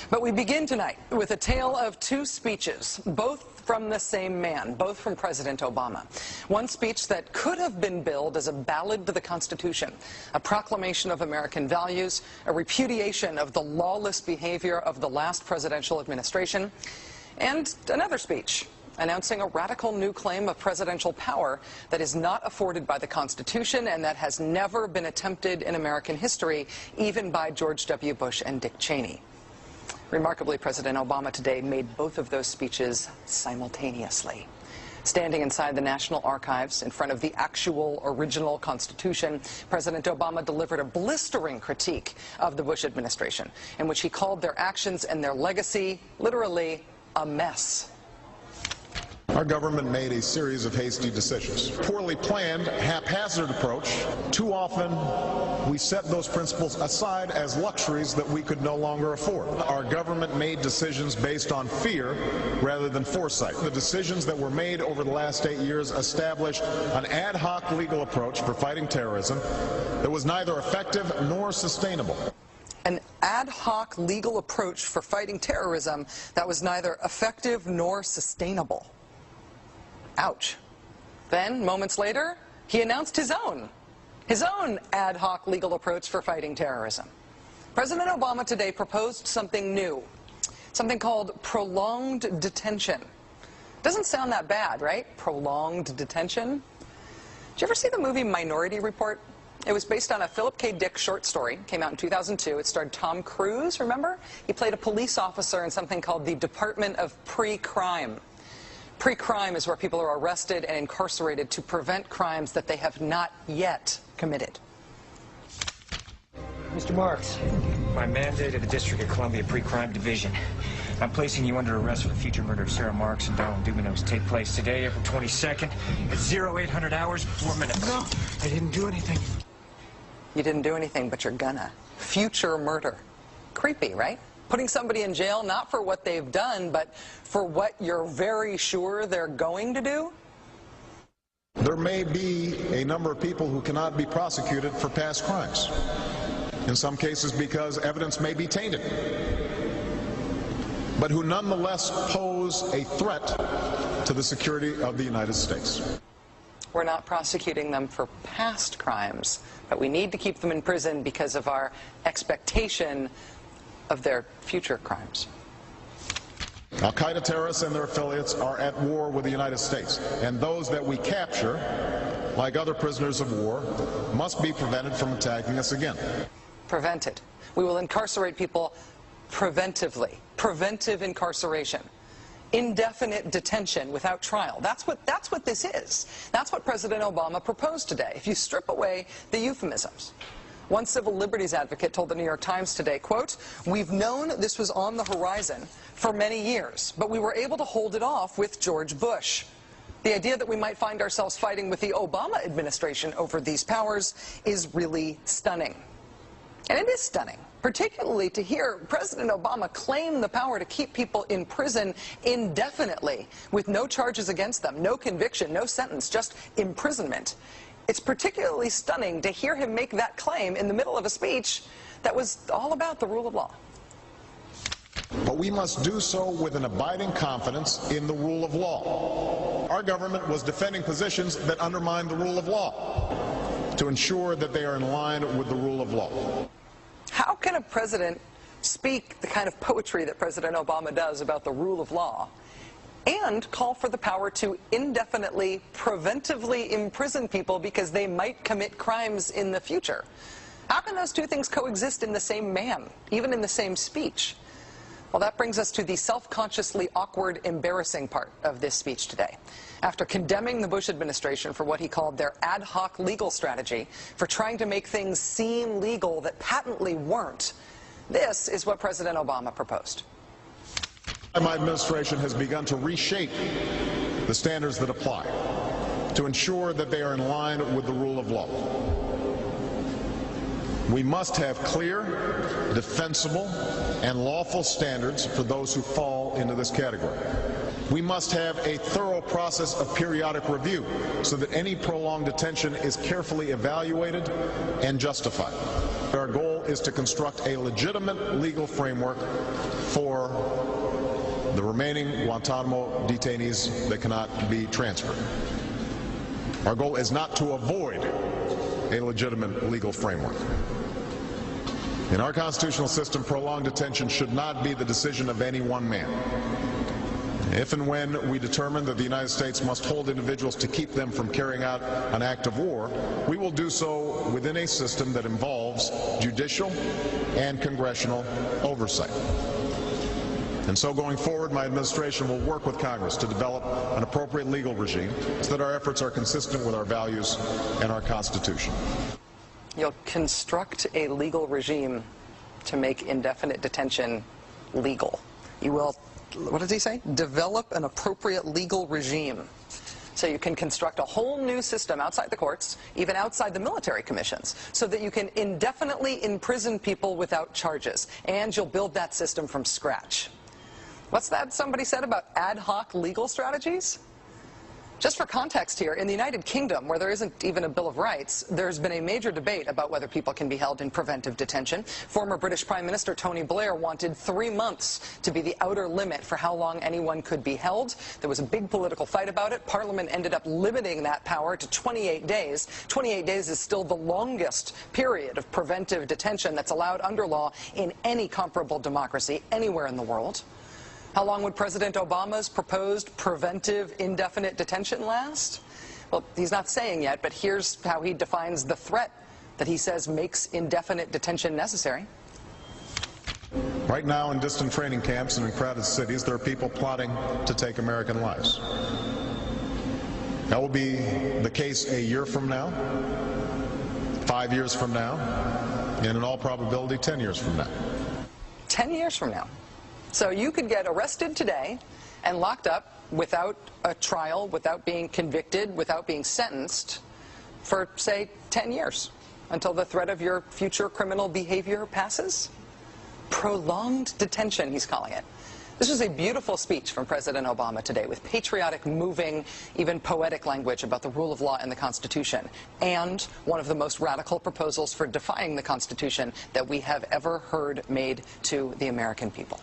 But we begin tonight with a tale of two speeches, both from the same man, both from President Obama. One speech that could have been billed as a ballad to the Constitution, a proclamation of American values, a repudiation of the lawless behavior of the last presidential administration, and another speech announcing a radical new claim of presidential power that is not afforded by the Constitution and that has never been attempted in American history, even by George W. Bush and Dick Cheney. Remarkably, President Obama today made both of those speeches simultaneously. Standing inside the National Archives in front of the actual original Constitution, President Obama delivered a blistering critique of the Bush administration, in which he called their actions and their legacy literally a mess. Our government made a series of hasty decisions. Poorly planned, haphazard approach. Too often, we set those principles aside as luxuries that we could no longer afford. Our government made decisions based on fear rather than foresight. The decisions that were made over the last 8 years established an ad hoc legal approach for fighting terrorism that was neither effective nor sustainable. An ad hoc legal approach for fighting terrorism that was neither effective nor sustainable. Ouch. Then, moments later, he announced his own ad hoc legal approach for fighting terrorism. President Obama today proposed something new, something called prolonged detention. Doesn't sound that bad, right? Prolonged detention. Did you ever see the movie Minority Report? It was based on a Philip K. Dick short story. Came out in 2002. It starred Tom Cruise, remember? He played a police officer in something called the Department of Pre-Crime. Pre-crime is where people are arrested and incarcerated to prevent crimes that they have not yet committed. Mr. Marks, by mandate of the District of Columbia Pre-Crime Division, I'm placing you under arrest for the future murder of Sarah Marks and Donald Dumanos. Take place today, April 22nd, at 0800 hours, 4 minutes. No, I didn't do anything. You didn't do anything, but you're gonna. Future murder. Creepy, right? Putting somebody in jail not for what they've done, but for what you're very sure they're going to do? There may be a number of people who cannot be prosecuted for past crimes. In some cases because evidence may be tainted, but who nonetheless pose a threat to the security of the United States. We're not prosecuting them for past crimes, but we need to keep them in prison because of our expectation of their future crimes. Al-Qaeda terrorists and their affiliates are at war with the United States, and those that we capture, like other prisoners of war, must be prevented from attacking us again. Prevented. We will incarcerate people preventively. Preventive incarceration. Indefinite detention without trial. That's what this is. That's what President Obama proposed today, if you strip away the euphemisms. One civil liberties advocate told the New York Times today, quote, "We've known this was on the horizon for many years, but we were able to hold it off with George Bush. The idea that we might find ourselves fighting with the Obama administration over these powers is really stunning." And it is stunning, particularly to hear President Obama claim the power to keep people in prison indefinitely with no charges against them, no conviction, no sentence, just imprisonment. It's particularly stunning to hear him make that claim in the middle of a speech that was all about the rule of law. But we must do so with an abiding confidence in the rule of law. Our government was defending positions that undermine the rule of law to ensure that they are in line with the rule of law. How can a president speak the kind of poetry that President Obama does about the rule of law and call for the power to indefinitely, preventively imprison people because they might commit crimes in the future? How can those two things coexist in the same man, even in the same speech? Well, that brings us to the self-consciously awkward, embarrassing part of this speech today. After condemning the Bush administration for what he called their ad hoc legal strategy, for trying to make things seem legal that patently weren't, this is what President Obama proposed. My administration has begun to reshape the standards that apply to ensure that they are in line with the rule of law. We must have clear, defensible, and lawful standards for those who fall into this category. We must have a thorough process of periodic review so that any prolonged detention is carefully evaluated and justified. Our goal is to construct a legitimate legal framework for the remaining Guantanamo detainees that cannot be transferred. Our goal is not to avoid a legitimate legal framework. In our constitutional system, prolonged detention should not be the decision of any one man. If and when we determine that the United States must hold individuals to keep them from carrying out an act of war, we will do so within a system that involves judicial and congressional oversight. And so going forward, my administration will work with Congress to develop an appropriate legal regime so that our efforts are consistent with our values and our Constitution. You'll construct a legal regime to make indefinite detention legal. You will, what does he say? Develop an appropriate legal regime. So you can construct a whole new system outside the courts, even outside the military commissions, so that you can indefinitely imprison people without charges. And you'll build that system from scratch. What's that somebody said about ad hoc legal strategies? Just for context here, in the United Kingdom, where there isn't even a Bill of Rights, there's been a major debate about whether people can be held in preventive detention. Former British Prime Minister Tony Blair wanted 3 months to be the outer limit for how long anyone could be held. There was a big political fight about it. Parliament ended up limiting that power to 28 days. 28 days is still the longest period of preventive detention that's allowed under law in any comparable democracy anywhere in the world. How long would President Obama's proposed preventive indefinite detention last? Well, he's not saying yet, but here's how he defines the threat that he says makes indefinite detention necessary. Right now, in distant training camps and in crowded cities, there are people plotting to take American lives. That will be the case a year from now, 5 years from now, and in all probability 10 years from now. 10 years from now. So you could get arrested today and locked up without a trial, without being convicted, without being sentenced for, say, 10 years until the threat of your future criminal behavior passes. Prolonged detention, he's calling it. This was a beautiful speech from President Obama today with patriotic, moving, even poetic language about the rule of law and the Constitution, and one of the most radical proposals for defying the Constitution that we have ever heard made to the American people.